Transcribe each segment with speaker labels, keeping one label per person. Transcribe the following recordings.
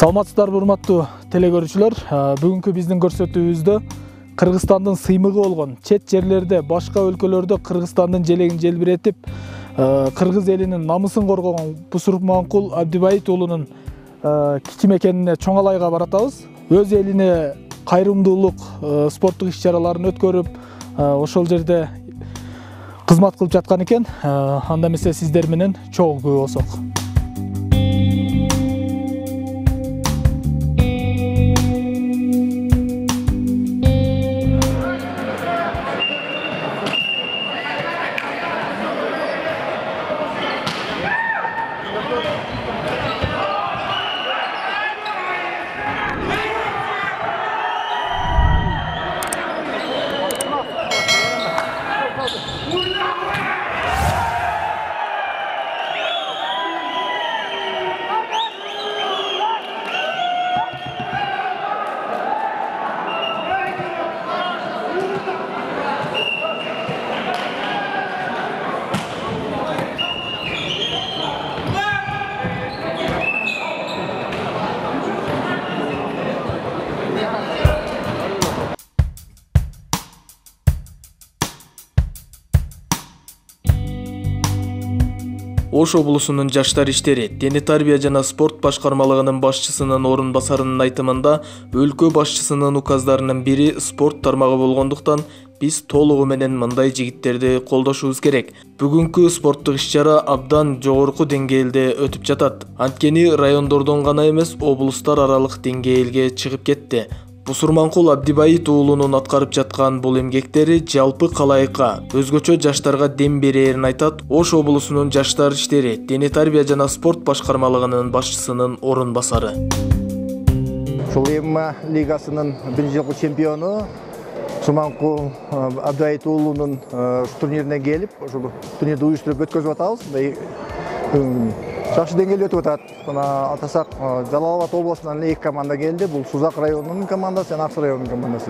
Speaker 1: Саламатсыздарбы урматтуу телекөрүүчүлөр. Бүгүнкү биздин көрсөтүүбүздө Кыргызстандын сыймыгы болгон чет жерлерде, башка өлкөлөрдө Кыргызстандын желегин желбиретип, кыргыз элинин намысын коргогон Бусурманкул Абдибайит уулунун кичи мекенине Чоңалайга баратабыз. Өз элине кайрымдуулук спорттук иш-чараларын өткөрүп, ошол жерде кызмат кылып жаткан экен. Анда эмесе сиздер менен чогуу болсок.
Speaker 2: Ош облусунун жаштар иштери, дене тарбия жана спорт башкармалыгынын башчысынын орун басарынын айтымында, өлкө башчысынын указдарынын бири спорт тармагы болгондуктан, биз толугу менен мындай жигиттерди колдошубуз керек. Бүгүнкү спорттук иш-чара абдан жогорку деңгээлде өтүп жатат. Анткени райондордон гана эмес, облустар аралык деңгээлге чыгып кетти. Бусурманкул Абдибайит уулунун аткарып жаткан бул эмгектери жалпы калайыкка, өзгөчө жаштарга дем берерин айтат Ош облусунун жаштар иштери, дене тарбия жана спорт башкармалыгынын башчысынын орун басары.
Speaker 3: Ушул ММА лигасынын биринчи жолку чемпиону Бусурманкул Абдибайит уулунун турнирине келип, ушул турнирди уюштуруп өткөзүп атабыз. Жакшы деңгээлде өтүп атат. Атасак, Жалал Абад облусунан 2 команда келди. Бул Сузак районунун командасы жана Аксы районунун командасы.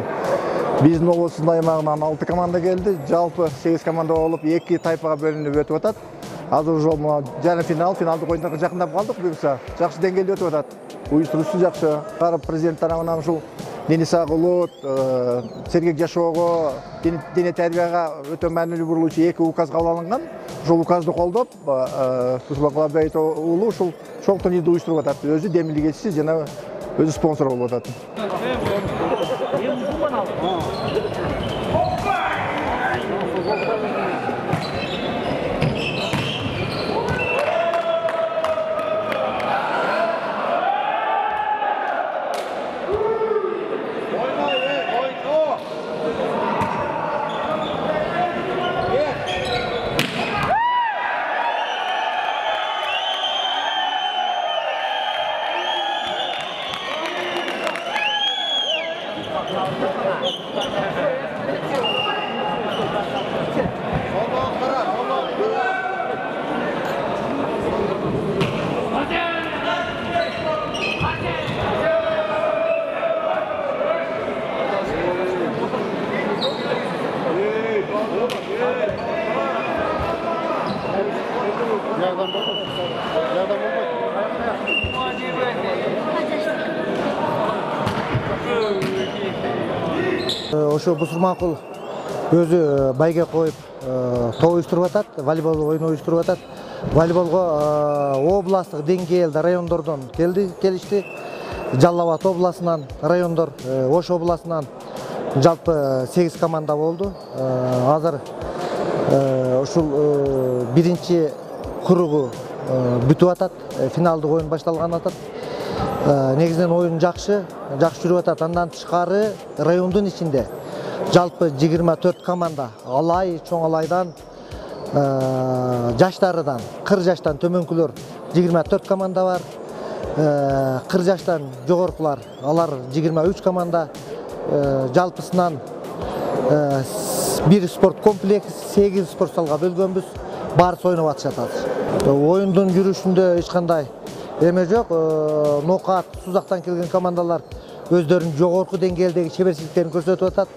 Speaker 3: Биздин облустун аймагынан 6 команда келди. Жалпы 8 команда болуп, 2 тайпага бөлүнүп өтүп атат. Азыр ушул жарым финалдык оюндарга жакындап калдык буюрса. Жакшы деңгээлде өтүп атат. Уюштуруусу жакшы. Президент тарабынан ушул Денис Агулут, Сергек Жашоого, дене тарбияга өтө маанилүү бурулуучу 2 указ кабыл алынган. Ушул указды колдоп, Бусурманкул Абдибайит уулу ушул чоң турнирди уюштуруп атат. Өзү демилгечиси жана өзү спонсор болуп атат. Ошо Бусурманкул өзү байге коюп топ уюштуруп атат, волейбол оюну уюштуруп атат. Волейболго областтык деңгээлде райондордон келишти. Жалал Абад областынан райондор, Ош областынан жалпы 8 команда болду. Азыр ушул биринчи кругу бүтүп атат, финалдык оюн башталган атат. Негизинен оюн жакшы жүрүп атат. Андан тышкары райондун ичинде жалпы 24 команда, Алай, Чоңалайдан, жаштарыдан, 40 жаштан төмөнкүлөр 24 команда бар. 40 жаштан жогоркулар, алар 23 команда. Жалпысынан бир спорт комплекс 8 спорт залга бөлгөнбүз. Барысы ойноп атышат. Оюндун жүрүшүндө эч кандай эме жок. Нокат, Сузактан келген командалар өздөрүнүн жогорку деңгээлдеги чеберчиликтерин көрсөтүп атат.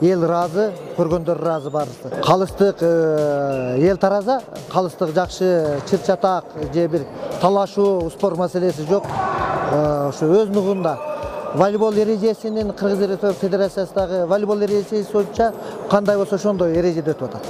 Speaker 3: Ел разы, көргөндөр разы барысы. Калыстык ел тараза, калыстык жакшы чыр-чатак же бир талашуу спор маселеси жок.
Speaker 4: ошо өз нугунда волейбол эрежесинин Кыргыз Федерациясындагы волейбол эрежеси боюнча кандай болсо ошондой эрежеде өтүп атат.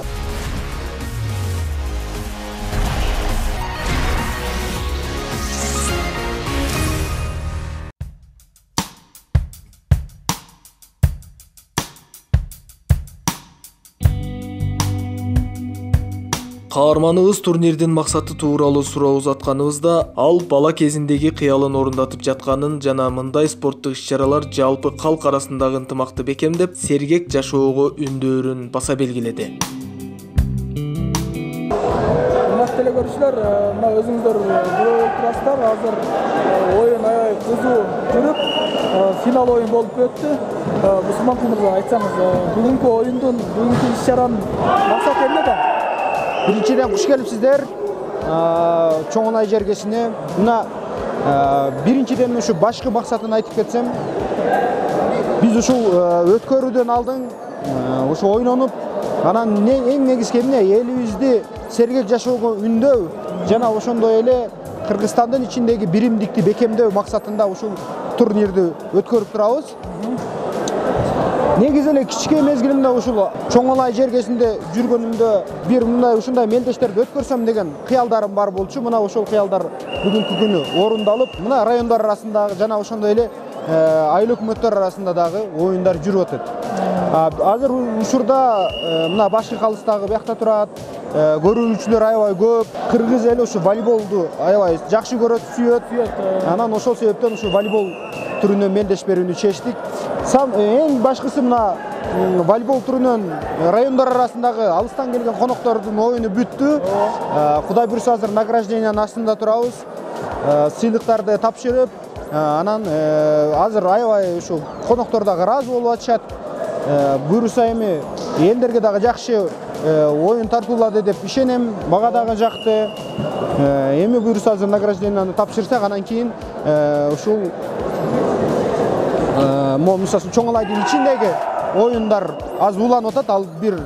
Speaker 2: Каарманыбыз турнирдин максаты тууралуу суроо узатканыбызда ал бала кезиндеги кыялын орундатып жатканын жана мындай спорттук иш-чаралар жалпы калк арасындагы ынтымакты бекемдеп, сергек жашоого үндөрүн баса белгиледи.
Speaker 1: Урматтуу теле көрүүчүлөр, мына өзүңүздөр көрүп турасыздар. Азыр оюн аябай кызуу жүрүп, финал оюн болуп өттү. Бусурманкул мырза, айтсаңыз, бүгүнкү иш-чаранын максаты эмнеде?
Speaker 5: Биринчиден куш келипсиздер. Чоңолай жергесине. Мына биринчиден ушу башкы максатын айтып кетсем, биз ушул өткөрүүдөн алдын ушу ойнонуп, анан эң негизги эмне элибизди сергек жашоого үндөв жана ошондой эле Кыргызстандын ичиндеги биримдикти бекемдөө максатында ушул турнирди өткөрүп турабыз. Негизи эле кичике мезгилимде ушул Чоңолай жергесинде жүргөнүмдө бир мындай ушундай мелдештерди өткөрсөм деген кыялдарым бар болчу. Мына ошол кыялдар бүгүнкү күнү орундалып, мына райондар арасындагы жана ошондой эле айыл өкмөттөр арасында дагы оюндар жүрүп атат. Азыр учурда мына башкы калыстагы биякта турат, көрүүчүлөр аябай көп. Кыргыз эли ушу волейболду аябай жакшы көрөт, сүйөт. Анан ошол себептен ушу волейбол түрүнө мелдеш берүүнү чечтик. Эң башкысы мына волейбол түрүнөн райондар арасындагы алыстан келген коноктордун оюну бүттү. Кудай буйруса азыр награждениянын астында турабыз. Сыйлыктарды тапшырып, анан азыр аябай ушу коноктор дагы ыраазы болуп атышат. Буйруса эми элдерге дагы жакшы оюн тартуулады деп ишенем. Мага дагы жакты. Эми буйруса азыр награжденияны тапшырсак, анан кийин ушул мисалы Чоңолайдын ичиндеги оюндар аз уланып атат. Ал бир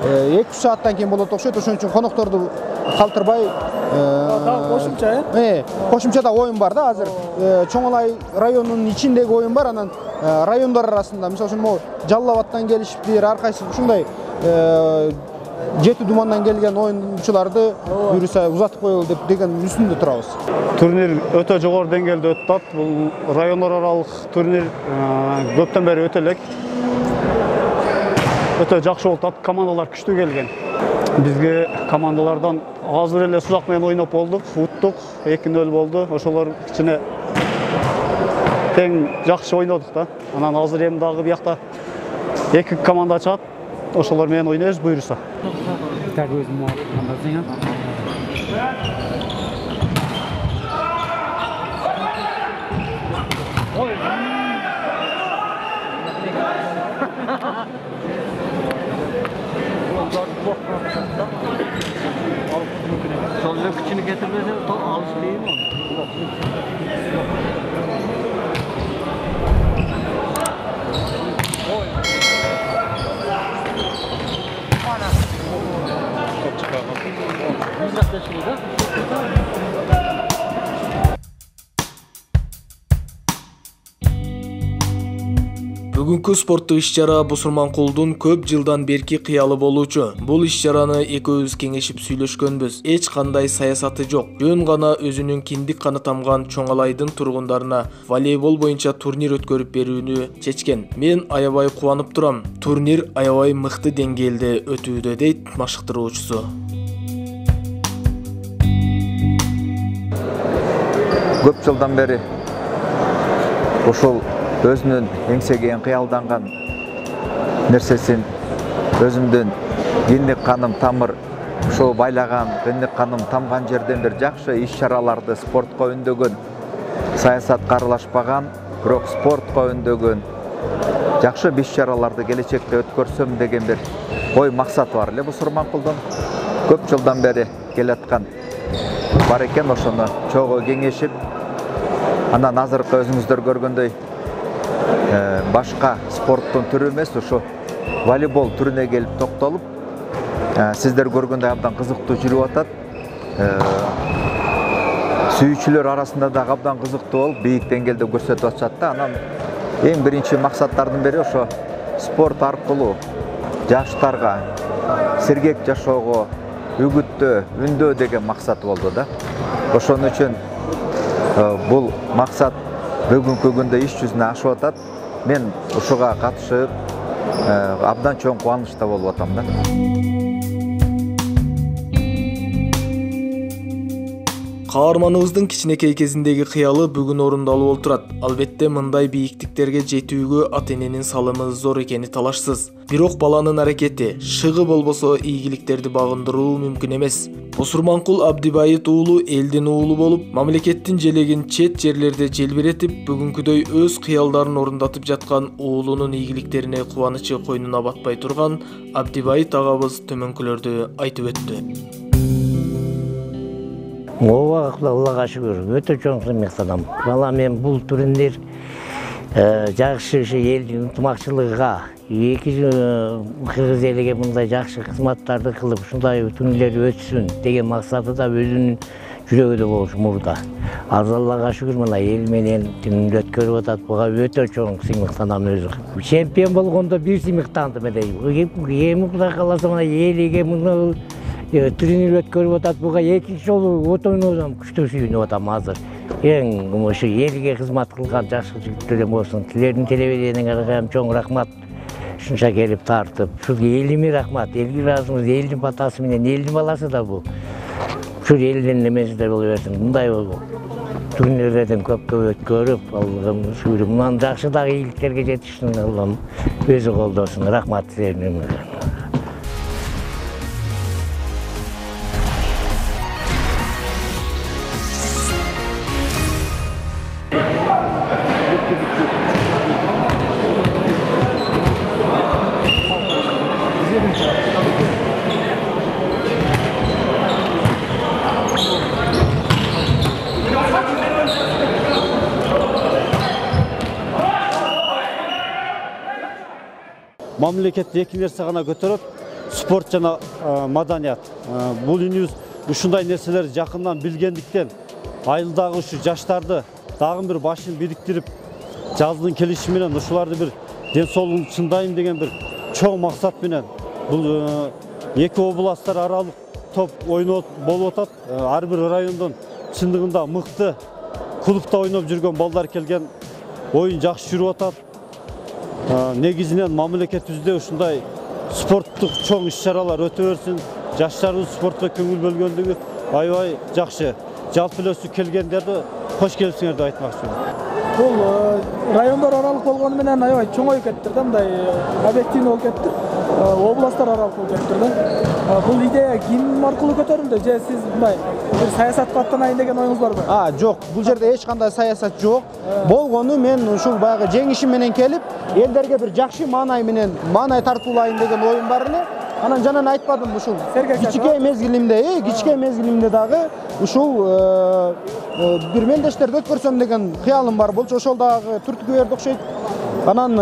Speaker 5: 2 сааттан кийин болот окшойт. Ошон үчүн конокторду калтырбай кошумча да оюн бар да. Азыр Чоңолай районунун ичиндеги оюн бар, анан райондар арасында мисалы үчүн Жалал Абадтан келишиптир, ар кайсы ушундай Жети Думандан келген оюнчуларды буйруса узатып коелу деген үстүндө турабыз.
Speaker 6: Турнир өтө жогору деңгээлде өтүп атат. Бул райондар аралык турнир көптөн бери өтө элек. Өтө жакшы болуп атат. Командалар күчтүү келген. Бизге командалардан азыр эле Сузак менен ойноп болдук, уттук, 2-0 болду. Ошолор кичине тең жакшы ойнодук да. Анан азыр эми дагы биякта 2 команда чыгат. Ошолор менен ойнойбуз буйруса.
Speaker 7: Sonra küçüğünü getirmese alışlayayım mı?
Speaker 2: Бүгүнкү спорттук иш-чара Бусурманкулдун көп жылдан берки кыялы болуучу. Бул иш-чараны экөөбүз кеңешип сүйлөшкөнбүз. Эч кандай саясаты жок. Жөн гана өзүнүн киндик каны тамган Чоңолайдын тургундарына волейбол боюнча турнир өткөрүп берүүнү чечкен. Мен аябай кубанып турам. Турнир аябай мыкты деңгээлде өтүүдө, дейт машыктыруучусу.
Speaker 8: Көп жылдан бери ушул өзүнүн эңсеге кыялданган нерсесин, өзүмдүн киндик каным тамыр ушул байлаган, киндик каным тамган жерден бир жакшы иш-чараларды спортко үндөгөн, саясатка аралашпаган, бирок спортко үндөгөн жакшы иш-чараларды келечекте өткөрсөм деген бир ой максаты бар эле Бусурманкулдун. Көп жылдан бери келаткан бар экен, ошону чогуу кеңешип, анан азыркы өзүңүздөр көргөндөй башка спорттун түрү эмес, ушу волейбол түрүнө келип токтолуп, сиздер көргөндөй абдан кызыктуу жүрүп атат. сүйүүчүлөр арасында да абдан кызыктуу болуп, бийик деңгээлде көрсөтүп атышат да. Анан эң биринчи максаттардын бири ошо спорт аркылуу жаштарга сергек жашоого үгүттөө, үндөө деген максат болду да. Ошон үчүн бул максат бүгүнкү күндө иш жүзүнө ашып атат. Мен ушуга катышып абдан чоң кубанычта болуп атам да.
Speaker 2: Каарманыбыздын кичинекей кезиндеги кыялы бүгүн орундалып олтурат. Албетте мындай бийиктиктерге жетүүгө ата-эненин салымы зор экени талашсыз. Бирок баланын аракети, шыгы болбосо ийгиликтерди багындыруу мүмкүн эмес. Бусурманкул Абдибайыт уулу элдин уулу болуп, мамлекеттин желегин чет жерлерде желбиретип, бүгүнкүдөй өз кыялдарын орундатып жаткан уулунун ийгиликтерине кубанычы койнуна батпай турган Абдибайыт агабыз төмөнкүлөрдү айтып өттү.
Speaker 9: Ооба, Аллага шүгүр, өтө чоң сыймыктанам. Бала мен бул турнир жакшы элдин ынтымакчылыгына, эки кыргыз элиге мындай жакшы кызматтарды кылып, ушундай турнирлер өтсүн деген максаты да өзүнүн жүрөгүдө болушу мурда. Азыр Аллага шүгүр, мына эл менен түнүндө өткөрүп атат. Буга өтө чоң сыймыктанам өзү. Чемпион болгондо бир сыймыктандым эле. Эми Кудай кааласа мына элиге муну турнир өткөрүп атат. Буга экинчи жолу отойнодон күчтүү сүйүнүп атам азыр. Эң ушу элге кызмат кылган жакшы жигиттер болсун. Силердин телевидениеңерге чоң рахмат. Ушунча келип тартып, ушул элиме рахмат. Элге ыраазымыз, элдин батасы менен, элдин баласы да бул. Ушул элдин эмесиндей боло берсин. Мындай турнирлерден көпкө өткөрүп, Аллам шүгүр, мындан жакшы дагы ийгиликтерге жетишин Аллам өзү колдосун. Рахмат силерге.
Speaker 10: Мамлекет эки нерсе гана көтөрөт, спорт жана маданият. Бул үнүбүз ушундай нерселерди жакындан билгендиктен айылдагы ушу жаштарды дагы бир башын бириктирип, жаздын келиши менен ушуларды бир ден соолугун чындайын деген бир чоң максат менен бул эки областтар аралык топ ойноп болуп атат. Ар бир райондон чындыгында мыкты клубда ойноп жүргөн балдар келген, оюн жакшы жүрүп атат. Негизинен мамлекетибизде ушундай спорттук чоң иш-чаралар өтө берсин. Жаштарыбыз спортко көңүл бөлгөндүгү аябай жакшы. Жалпы эле келгендерди кош келипсиңер деп айтмакчымын.
Speaker 1: Бул райондор аралык болгону менен аябай чоңоюп кеттир да, мындай объективный болуп кеттир. Областтар аралык болуп кеттир да. Бул идея ким аркылуу көтөрүлдү? Же сиз мындай бир саясатка аттанайын деген оюңуз барбы?
Speaker 5: Жок, бул жерде эч кандай саясат жок. Болгону мен ушул баягы жеңишим менен келип, элдерге бир жакшы маанай менен маанай тартуулайын деген оюм бар эле. Анан жанан айтпадым ушул кичике мезгилимде дагы ушул бир мелдештерди өткөрсөм деген кыялым бар болчу. Ошол дагы түрткү берди окшойт. Анан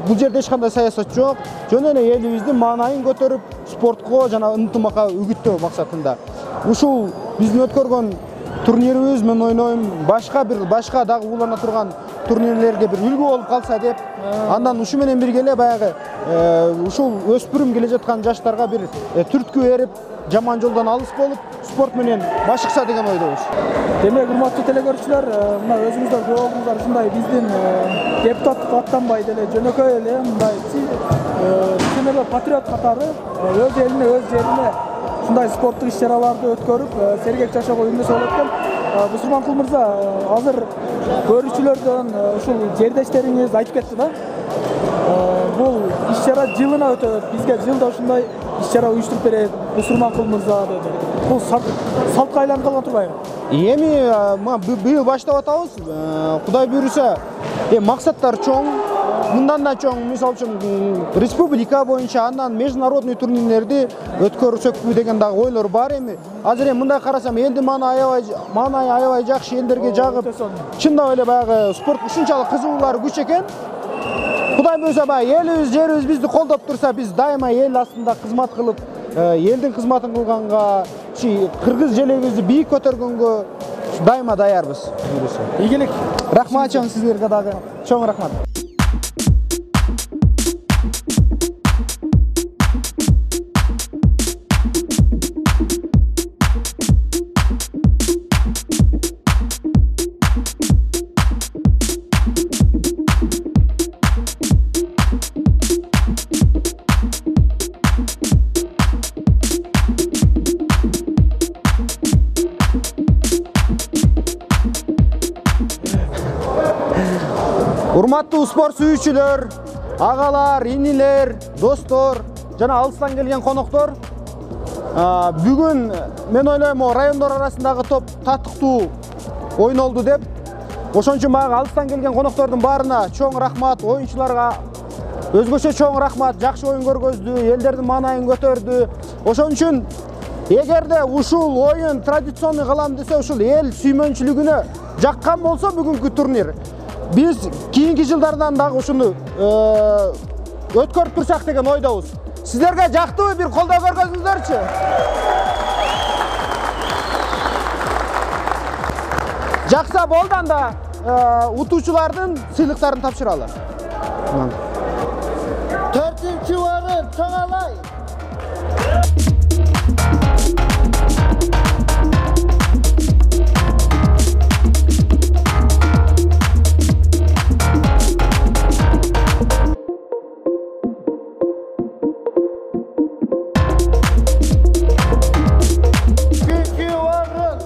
Speaker 5: бул жерде эч кандай саясат жок. Жөн эле элибиздин маанайын көтөрүп, спортко жана ынтымакка үгүттөө максатында. Ушул биздин өткөргөн турнирибиз мен ойнойм башка дагы улана турган турнирлерге бир үлгү болуп калса деп, андан ушу менен бирге эле баягы ушул өспүрүм келе жаткан жаштарга бир түрткү берип, жаман жолдон алыс болуп, спорт менен башыкса деген ойдобуз.
Speaker 1: Демек, урматтуу телекөрүүчүлөр, мына өзүңүздөр көрүп алдыңыздар, ушундай биздин депутаттыкка аттанбай деле жөнөкөй эле мындай чын патриот катары өз элине, өз жерине ушундай спорттук иш-чараларды өткөрүп, сергек жашоого үндөсө болот экен. Бусурманкул мырза, азыр көрүүчүлөрдөн ушул жердештериңиз айтып кетти да. Бул иш-чара жылына өтөт. Бизге жылда ушундай иш-чара уюштуруп берет Бусурманкул мырза деди. Бул салтка айланып калган турбайбы?
Speaker 5: Эми быйыл баштап атабыз. Кудай буйруса, максаттар чоң. Мындан да чоң, мисалы үчүн республика боюнча, андан международный турнирлерди өткөрсөкпү деген дагы ойлор бар эми. Азыр эми мындай карасам, элдин маанайы аябай жакшы, элдерге жагып, чындап эле баягы спорт ушунчалык кызыгуулары күч экен. Кудай буйруса, баягы элибиз, жерибиз бизди колдоп турса, биз дайыма эл астында кызмат кылып, элдин кызматын кылганга, кыргыз желегибизди бийик көтөргөнгө дайыма даярбыз.
Speaker 1: Ийгилик.
Speaker 5: Рахмат чоң сиздерге дагы. Чоң рахмат. Урматтуу спорт сүйүүчүлөр, агалар, инилер, достор, жана алыстан келген коноктор, бүгүн мен ойлойм райондор арасындагы топ таттыктуу ойнолду деп. Ошон үчүн мага алыстан келген коноктордун баарына чоң рахмат, оюнчуларга өзгөчө чоң рахмат, жакшы оюн көргөздү, элдердин маанайын көтөрдү. Ошон үчүн эгерде ушул оюн традиционный кылам десе, ушул эл сүймөнчүлүгүнө жаккан болсо бүгүнкү турнир, biz keyingi жылдардан дагы ушуну өткөрүп турсак деген ойдобуз. Сиздерге жактыбы, бир колдоо көргөзүңүздөрчү. Жакса болду, анда утуучулардын сыйлыктарын тапшыралы.
Speaker 4: 4-нчи орун Чоңалай.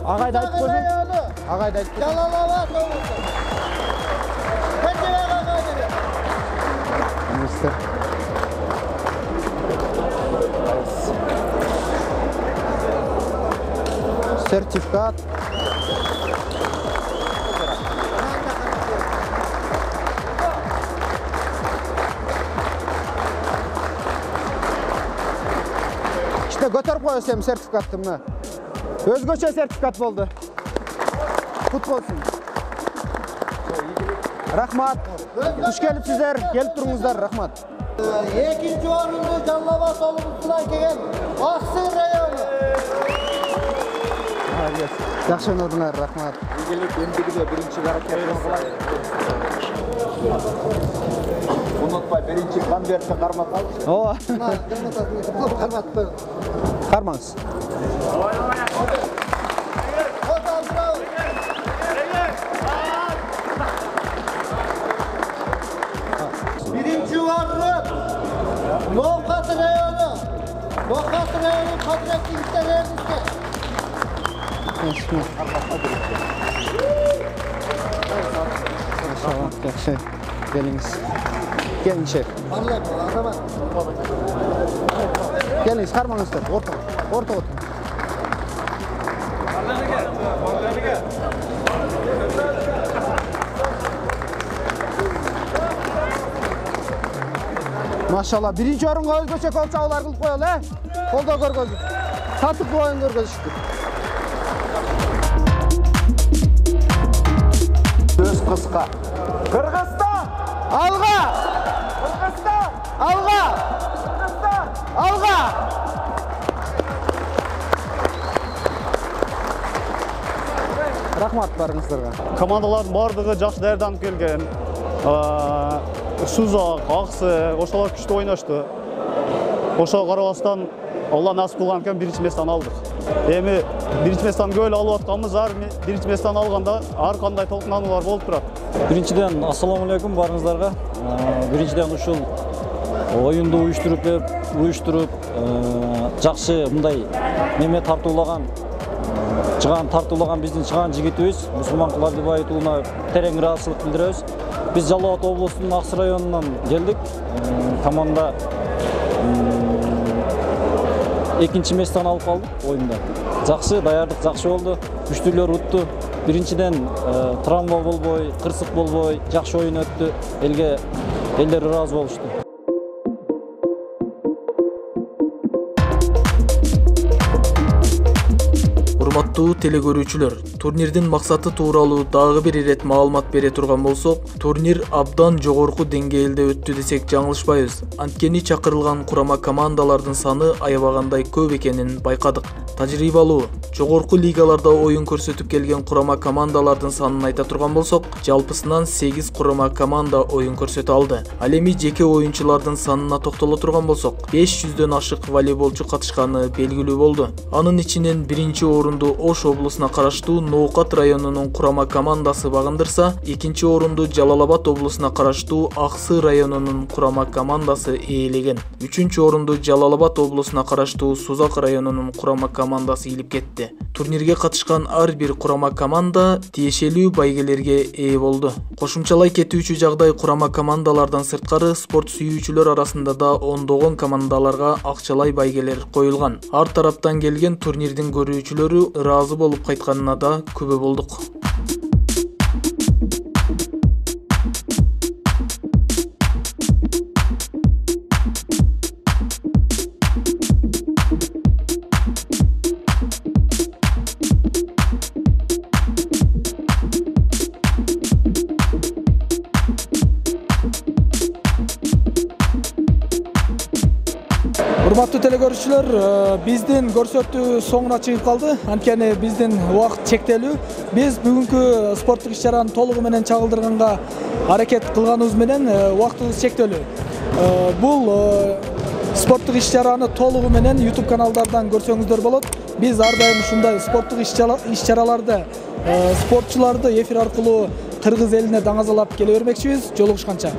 Speaker 5: Агайды айтып койсоң. Агайды айтып койсоң.
Speaker 4: Жалалава тоғысы. Кәтелер агайды.
Speaker 5: Мистер. Сертификат. İşte götürüp koyasem sertifikatты мына. Өзгөчө сертификат болду. Кут болсун. Рахмат. Куш келипсиздер, келип туруңуздар, рахмат.
Speaker 4: Экинчи орунду Жалал Абад облусунан келген Аксы району.
Speaker 5: Жакшы ойнодуңар, рахмат.
Speaker 8: Ийгилик эндигиде биринчи аракетин кылайын. Унутпай биринчи конвертти кармап алчы.
Speaker 5: Ооба. Кармаңыз.
Speaker 4: Birinci orun Nokat rayonu. Nokat rayonu kadresi istelermişti.
Speaker 5: Yaxşı. Geliniz. Gelin şef. Geliniz, karmanızdır. Orta otur. Maşallah, birinci orunga özgöçe kol çağılar kılıp koyalım, he? Kolda görgözük. Satıp bu oyun görgözüştür.
Speaker 8: Söz kıska.
Speaker 5: Kırgızstan! Alga! Kırgızstan! Alga! Kırgızstan! Alga! Рахмат барыңыздарға.
Speaker 6: Командалардың бардығы жақсы даярданып келген. Сузак, Аксы, ошолар күчтүү ойношду. Ошого карабастан Алла насип кылган экен биринчи месттен алдык. Эми биринчи месттен көп эле алып атканбыз, биринчи месттен алганда ар кандай толкунуулар болуп турат.
Speaker 11: Биринчиден ассаламу алейкум барыңыздарга. Биринчиден ушул оюнду уюштуруп, жакшы мындай неме тартуулаган, чыган тартуулаган биздин чыган жигитибиз Мусулман Кулабибаев уулуна терең ыраазычылык билдиребиз. Biz Жалал Абад облусунун Аксы районунан келдик. Команда экинчи месттен алып калдык оюнда. Жакшы даярдык, жакшы болду. Күчтүүлөр утту. Биринчиден травма болбой, кырсык болбой, жакшы оюн өттү. Элдер ыраазы болушту.
Speaker 2: Урматтуу Урматтуу телекөрүүчүлөр, турнирдин максаты тууралуу дагы бир ирет маалымат бере турган болсок, турнир абдан жогорку деңгээлде өттү десек жаңылышпайбыз. Анткени чакырылган курама командалардын саны аябагандай көп экенин байкадык. Тажрыйбалуу, жогорку лигаларда оюн көрсөтүп келген курама командалардын санын айта турган болсок, жалпысынан 8 курама команда оюн көрсөтө алды. Ал эми жеке оюнчулардын санына токтоло турган болсок, 500дөн ашык волейболчу катышканы белгилүү болду. Анын ичинен биринчи орунду Ош облусуна караштуу Ноокат районунун курама командасы багындырса, экинчи орунду Жалал Абад облусуна караштуу Аксы районунун курама командасы ээлеген. Үчүнчү орунду Жалал Абад облусуна караштуу Сузак районунун курама командасы ийилип кетти. Турнирге катышкан ар бир курама команда тиешелүү байгелерге ээ болду. Кошумчалай кетүүчү жагдай курама командалардан сырткары спорт сүйүүчүлөр арасында да ондогон командаларга акчалай байгелер коюлган. Ар тараптан келген турнирдин көрүүчүлөрү ыраазы болуп кайтканына да күбө болдук.
Speaker 1: Урматтуу телекөрүүчүлөр, биздин көрсөтүү соңуна чыгып калды. Анткени биздин убакыт чектелүү. Биз бүгүнкү спорттук иш-чараны толугу менен чагылдырганга аракет кылганыбыз менен убактыбыз чектелүү. Бул спорттук иш-чараны толугу менен YouTube каналдардан көрсөңүздөр болот. Биз ар дайым ушундай спорттук иш-чараларды, спортчуларды эфир аркылуу кыргыз элине даңазалап келе бермекчибиз. Жолугушканча.